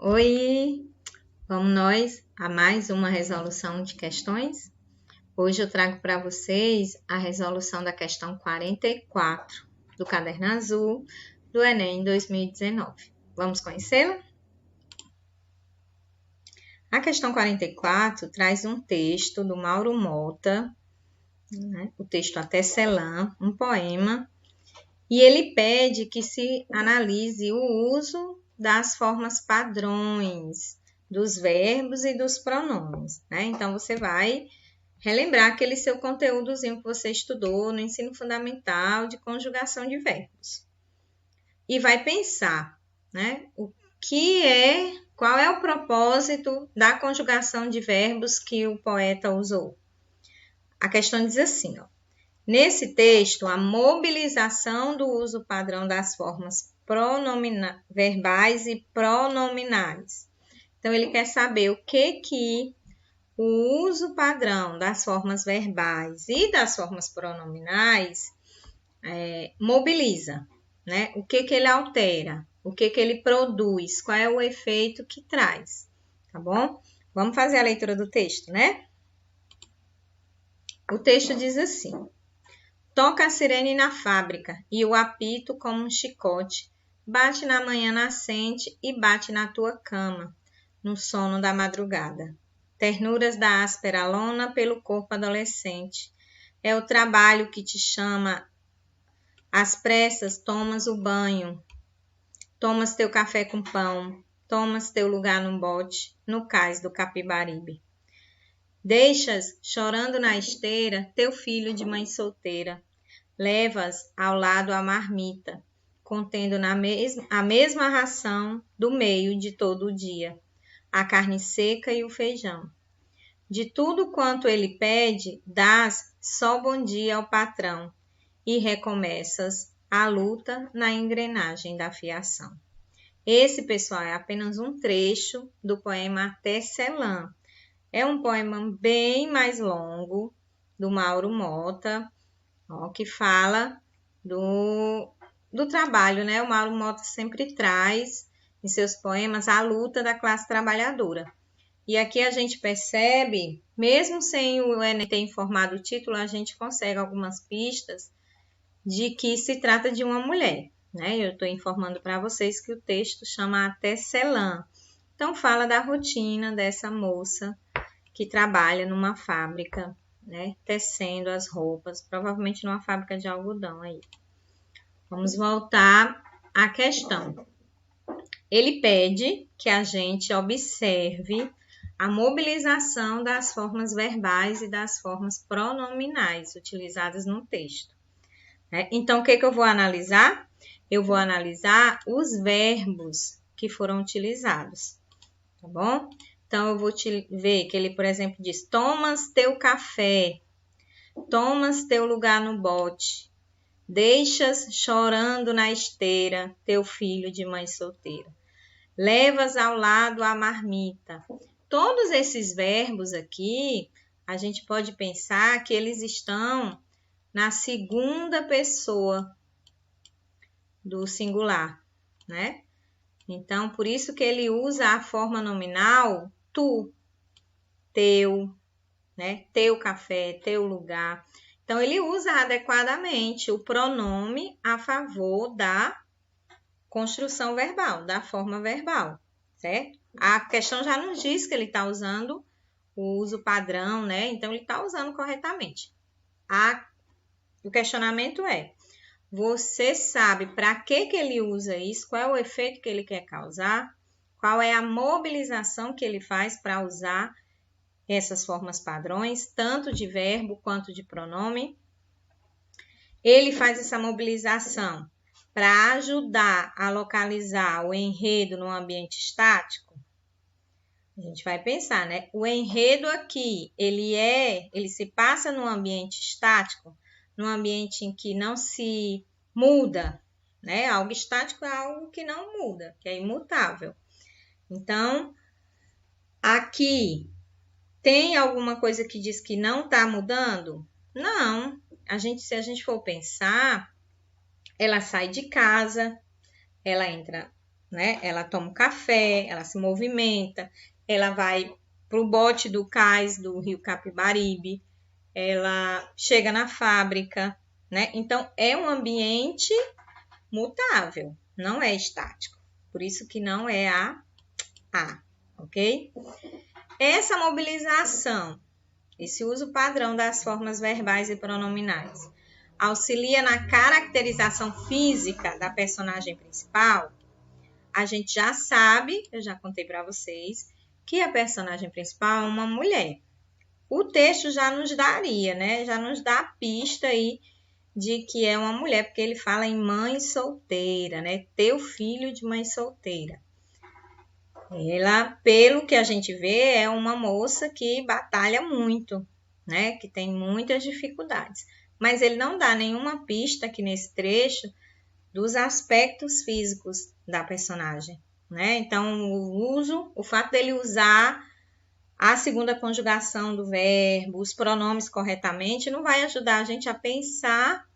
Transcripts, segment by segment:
Oi, vamos nós a mais uma resolução de questões? Hoje eu trago para vocês a resolução da questão 44 do Caderno Azul do Enem 2019. Vamos conhecê-la? A questão 44 traz um texto do Mauro Mota, o texto A Tecelã, um poema, e ele pede que se analise o uso das formas padrões, dos verbos e dos pronomes, né? Então, você vai relembrar aquele seu conteúdozinho que você estudou no ensino fundamental de conjugação de verbos. E vai pensar, né? Qual é o propósito da conjugação de verbos que o poeta usou? A questão diz assim, ó. Nesse texto, a mobilização do uso padrão das formas verbais e pronominais. Então, ele quer saber o que o uso padrão das formas verbais e das formas pronominais mobiliza, né? O que ele altera, o que ele produz, qual é o efeito que traz, tá bom? Vamos fazer a leitura do texto, né? O texto diz assim: toca a sirene na fábrica e o apito como um chicote bate na manhã nascente e bate na tua cama, no sono da madrugada. Ternuras da áspera lona pelo corpo adolescente. É o trabalho que te chama. Às pressas tomas o banho. Tomas teu café com pão. Tomas teu lugar num bote, no cais do Capibaribe. Deixas, chorando na esteira, teu filho de mãe solteira. Levas ao lado a marmita, contendo a mesma ração do meio de todo o dia, a carne seca e o feijão. De tudo quanto ele pede, dás só bom dia ao patrão e recomeças a luta na engrenagem da fiação. Esse, pessoal, é apenas um trecho do poema Tecelã. É um poema bem mais longo, do Mauro Mota, que fala do trabalho, né? O Mauro Mota sempre traz em seus poemas a luta da classe trabalhadora. E aqui a gente percebe, mesmo sem o Enem ter informado o título, a gente consegue algumas pistas de que se trata de uma mulher, né? Eu estou informando para vocês que o texto chama A Tecelã. Então, fala da rotina dessa moça que trabalha numa fábrica, né? Tecendo as roupas, provavelmente numa fábrica de algodão aí. Vamos voltar à questão. Ele pede que a gente observe a mobilização das formas verbais e das formas pronominais utilizadas no texto. Então, o que eu vou analisar? Eu vou analisar os verbos que foram utilizados, tá bom? Então, eu vou ver que ele, por exemplo, diz: tomas teu café, tomas teu lugar no bote, deixas chorando na esteira teu filho de mãe solteira, levas ao lado a marmita. Todos esses verbos aqui, a gente pode pensar que eles estão na segunda pessoa do singular, né? Então, por isso que ele usa a forma nominal tu, teu, né? Teu café, teu lugar. Então, ele usa adequadamente o pronome a favor da construção verbal, da forma verbal, certo? A questão já nos diz que ele está usando o uso padrão, né? Então, ele está usando corretamente. O questionamento é: você sabe para que ele usa isso? Qual é o efeito que ele quer causar? Qual é a mobilização que ele faz para usar essas formas padrões, tanto de verbo quanto de pronome? Ele faz essa mobilização para ajudar a localizar o enredo no ambiente estático? A gente vai pensar, né? O enredo aqui, ele se passa num ambiente estático, num ambiente em que não se muda, né? Algo estático é algo que não muda, que é imutável. Então, aqui tem alguma coisa que diz que não está mudando? Não. Se a gente for pensar, ela sai de casa, ela entra né? Ela toma um café, ela se movimenta, ela vai para o bote do cais do rio Capibaribe, ela chega na fábrica, né? Então, é um ambiente mutável, não é estático. Por isso que não é a, ok? Essa mobilização, esse uso padrão das formas verbais e pronominais, auxilia na caracterização física da personagem principal. A gente já sabe, eu já contei para vocês, que a personagem principal é uma mulher. O texto já nos daria, né? Já nos dá a pista aí de que é uma mulher, porque ele fala em mãe solteira, né? Teu filho de mãe solteira. Ela, pelo que a gente vê, é uma moça que batalha muito, né? Que tem muitas dificuldades. Mas ele não dá nenhuma pista aqui nesse trecho dos aspectos físicos da personagem, né? Então, o fato dele usar a segunda conjugação do verbo, os pronomes corretamente, não vai ajudar a gente a pensar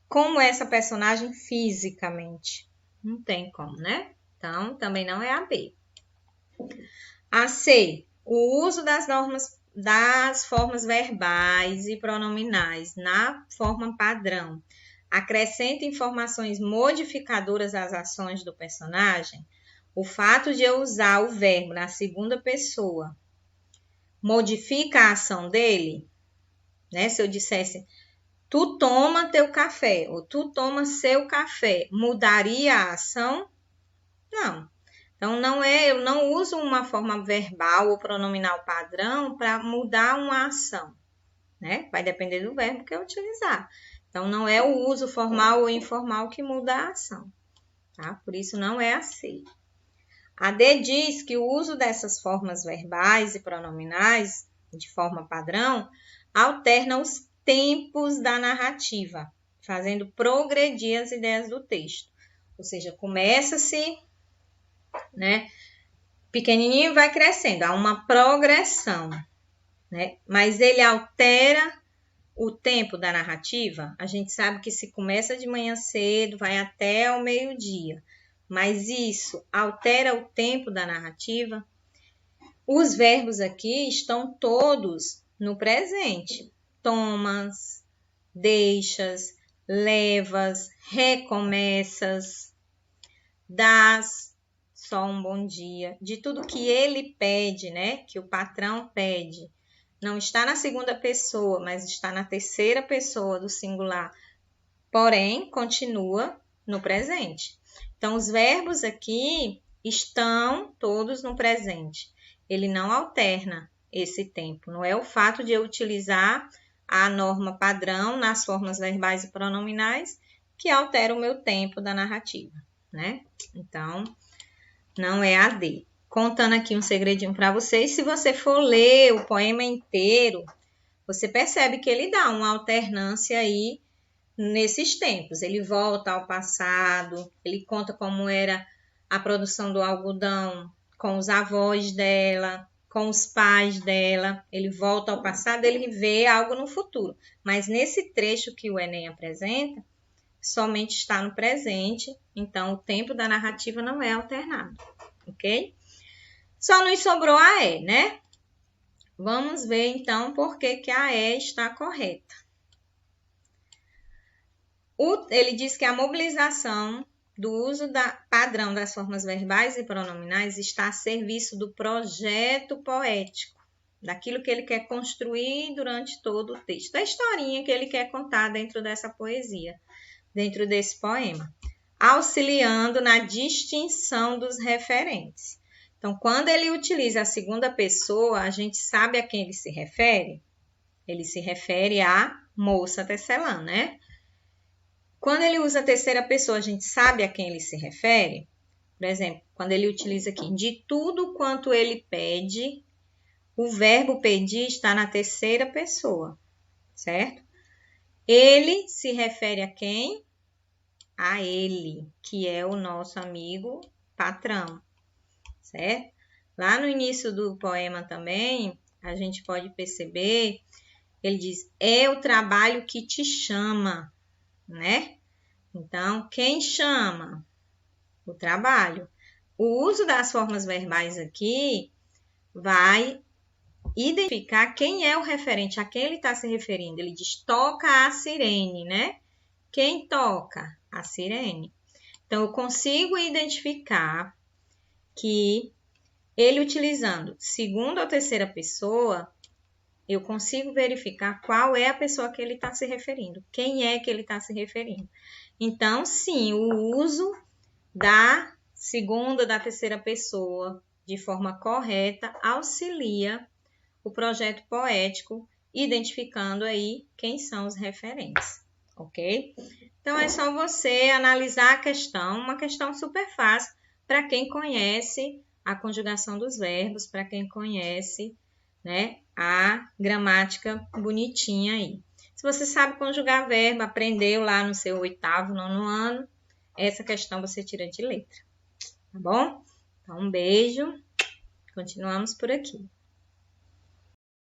como é essa personagem fisicamente. Não tem como, né? Então, também não é a B. A C, o uso das formas verbais e pronominais na forma padrão acrescenta informações modificadoras às ações do personagem. O fato de eu usar o verbo na segunda pessoa modifica a ação dele, né? Se eu dissesse, tu toma teu café, ou tu toma seu café, mudaria a ação? Não. Então, eu não uso uma forma verbal ou pronominal padrão para mudar uma ação, né? Vai depender do verbo que eu utilizar. Então, não é o uso formal ou informal que muda a ação, tá? Por isso, não é a C. A D diz que o uso dessas formas verbais e pronominais, de forma padrão, alterna os tempos da narrativa, fazendo progredir as ideias do texto. Ou seja, começa-se, né, pequenininho e vai crescendo, há uma progressão, né? Mas ele altera o tempo da narrativa. A gente sabe que se começa de manhã cedo, vai até ao meio-dia. Mas isso altera o tempo da narrativa? Os verbos aqui estão todos no presente. Tomas, deixas, levas, recomeças, dás, só um bom dia. De tudo que ele pede, né? Que o patrão pede. Não está na segunda pessoa, mas está na terceira pessoa do singular. Porém, continua no presente. Então, os verbos aqui estão todos no presente. Ele não alterna esse tempo. Não é o fato de eu utilizar a norma padrão nas formas verbais e pronominais que altera o meu tempo da narrativa, né? Então, não é a D. Contando aqui um segredinho para vocês, se você for ler o poema inteiro, você percebe que ele dá uma alternância aí nesses tempos. Ele volta ao passado, ele conta como era a produção do algodão com os avós dela, com os pais dela. Ele volta ao passado, ele vê algo no futuro. Mas nesse trecho que o Enem apresenta, somente está no presente, então o tempo da narrativa não é alternado, ok? Só nos sobrou a E, né? Vamos ver então por que a E está correta. Ele diz que a mobilização do uso padrão das formas verbais e pronominais está a serviço do projeto poético, daquilo que ele quer construir durante todo o texto, da historinha que ele quer contar dentro dessa poesia, dentro desse poema, auxiliando na distinção dos referentes. Então, quando ele utiliza a segunda pessoa, a gente sabe a quem ele se refere? Ele se refere à moça tecelã, né? Quando ele usa a terceira pessoa, a gente sabe a quem ele se refere? Por exemplo, quando ele utiliza aqui, de tudo quanto ele pede, o verbo pedir está na terceira pessoa, certo? Ele se refere a quem? A ele, que é o nosso amigo patrão, certo? Lá no início do poema também, a gente pode perceber, ele diz, é o trabalho que te chama, né? Então, quem chama? o trabalho. O uso das formas verbais aqui vai identificar quem é o referente, a quem ele está se referindo. Ele diz, toca a sirene, né? Quem toca? A sirene. Então, eu consigo identificar que ele utilizando segunda ou terceira pessoa, eu consigo verificar qual é a pessoa que ele está se referindo. Quem é que ele está se referindo. Então, sim, o uso da segunda, da terceira pessoa de forma correta auxilia o projeto poético, identificando aí quem são os referentes, ok? Então, é só você analisar a questão, uma questão super fácil para quem conhece a conjugação dos verbos, para quem conhece, né, a gramática bonitinha aí. Se você sabe conjugar verbo, aprendeu lá no seu 8º, 9º ano, essa questão você tira de letra, tá bom? Então, um beijo, continuamos por aqui.